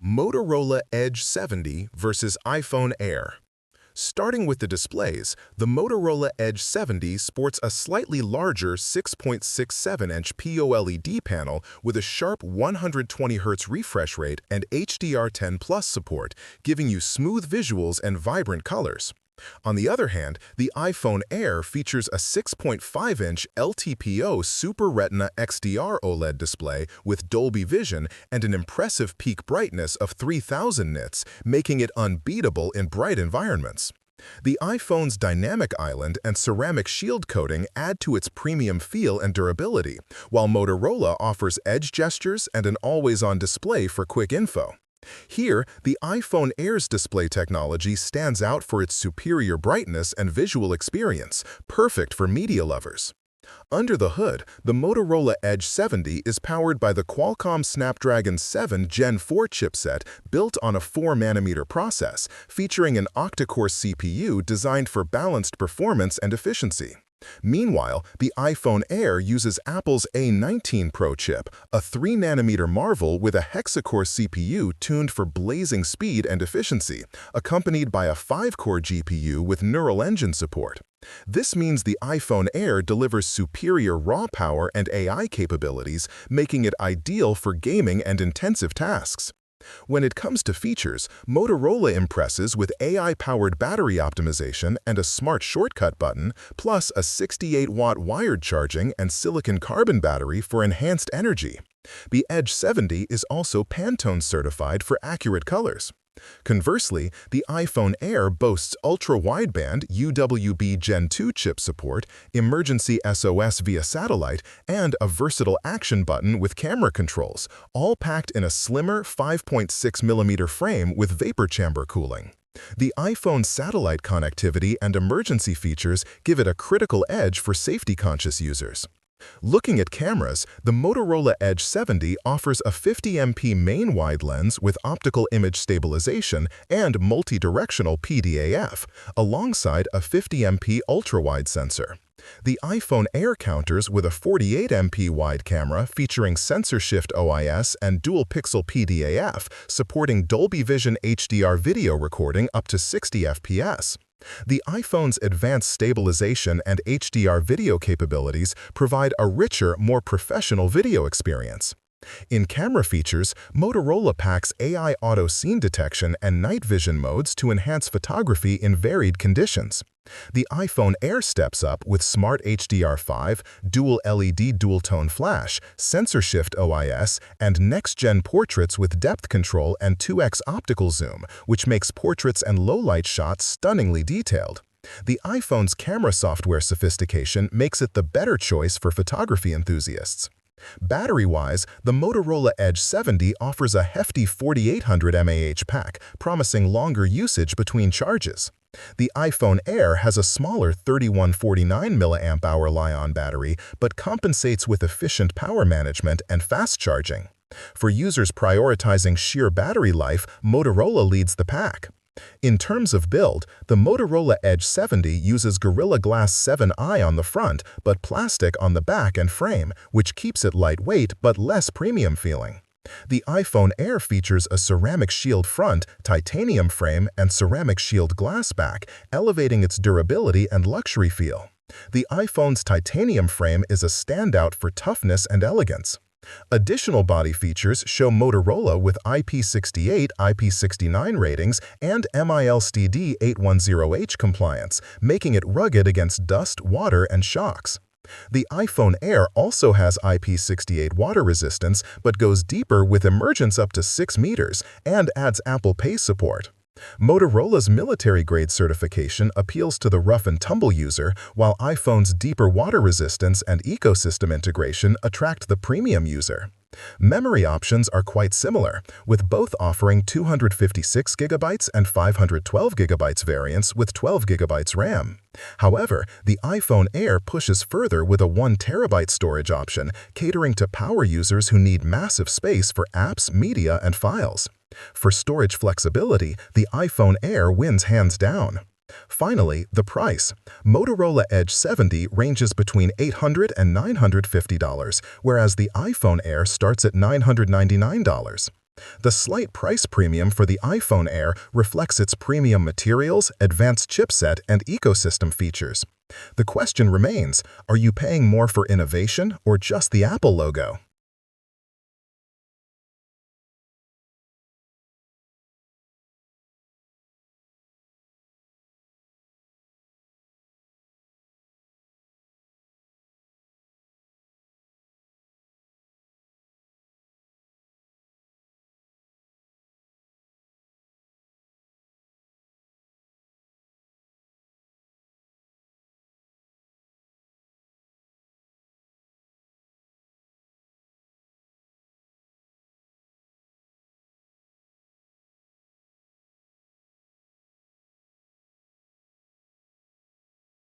Motorola Edge 70 versus iPhone Air. Starting with the displays, the Motorola Edge 70 sports a slightly larger 6.67-inch POLED panel with a sharp 120Hz refresh rate and HDR10 Plus support, giving you smooth visuals and vibrant colors. On the other hand, the iPhone Air features a 6.5-inch LTPO Super Retina XDR OLED display with Dolby Vision and an impressive peak brightness of 3000 nits, making it unbeatable in bright environments. The iPhone's dynamic island and ceramic shield coating add to its premium feel and durability, while Motorola offers edge gestures and an always-on display for quick info. Here, the iPhone Air's display technology stands out for its superior brightness and visual experience, perfect for media lovers. Under the hood, the Motorola Edge 70 is powered by the Qualcomm Snapdragon 7 Gen 4 chipset built on a 4nm process, featuring an octa-core CPU designed for balanced performance and efficiency. Meanwhile, the iPhone Air uses Apple's A19 Pro chip, a 3nm marvel with a hexa-core CPU tuned for blazing speed and efficiency, accompanied by a 5-core GPU with neural engine support. This means the iPhone Air delivers superior raw power and AI capabilities, making it ideal for gaming and intensive tasks. When it comes to features, Motorola impresses with AI-powered battery optimization and a smart shortcut button, plus a 68-watt wired charging and silicon-carbon battery for enhanced energy. The Edge 70 is also Pantone certified for accurate colors. Conversely, the iPhone Air boasts ultra-wideband UWB Gen 2 chip support, emergency SOS via satellite, and a versatile action button with camera controls, all packed in a slimmer 5.6mm frame with vapor chamber cooling. The iPhone's satellite connectivity and emergency features give it a critical edge for safety-conscious users. Looking at cameras, the Motorola Edge 70 offers a 50MP main wide lens with optical image stabilization and multi-directional PDAF, alongside a 50MP ultra-wide sensor. The iPhone Air counters with a 48MP wide camera featuring sensor shift OIS and dual-pixel PDAF, supporting Dolby Vision HDR video recording up to 60 FPS. The iPhone's advanced stabilization and HDR video capabilities provide a richer, more professional video experience. In camera features, Motorola packs AI auto scene detection and night vision modes to enhance photography in varied conditions. The iPhone Air steps up with Smart HDR5, Dual LED dual-tone flash, Sensor Shift OIS, and next-gen portraits with depth control and 2x optical zoom, which makes portraits and low-light shots stunningly detailed. The iPhone's camera software sophistication makes it the better choice for photography enthusiasts. Battery-wise, the Motorola Edge 70 offers a hefty 4800 mAh pack, promising longer usage between charges. The iPhone Air has a smaller 3149 mAh Li-ion battery, but compensates with efficient power management and fast charging. For users prioritizing sheer battery life, Motorola leads the pack. In terms of build, the Motorola Edge 70 uses Gorilla Glass 7i on the front but plastic on the back and frame, which keeps it lightweight but less premium feeling. The iPhone Air features a ceramic shield front, titanium frame, and ceramic shield glass back, elevating its durability and luxury feel. The iPhone's titanium frame is a standout for toughness and elegance. Additional body features show Motorola with IP68, IP69 ratings, and MILSTD 810H compliance, making it rugged against dust, water, and shocks. The iPhone Air also has IP68 water resistance but goes deeper with emergence up to 6 meters and adds Apple Pay support. Motorola's military-grade certification appeals to the rough-and-tumble user, while iPhone's deeper water resistance and ecosystem integration attract the premium user. Memory options are quite similar, with both offering 256GB and 512GB variants with 12GB RAM. However, the iPhone Air pushes further with a 1TB storage option, catering to power users who need massive space for apps, media, and files. For storage flexibility, the iPhone Air wins hands down. Finally, the price. Motorola Edge 70 ranges between $800 and $950, whereas the iPhone Air starts at $999. The slight price premium for the iPhone Air reflects its premium materials, advanced chipset, and ecosystem features. The question remains, are you paying more for innovation or just the Apple logo?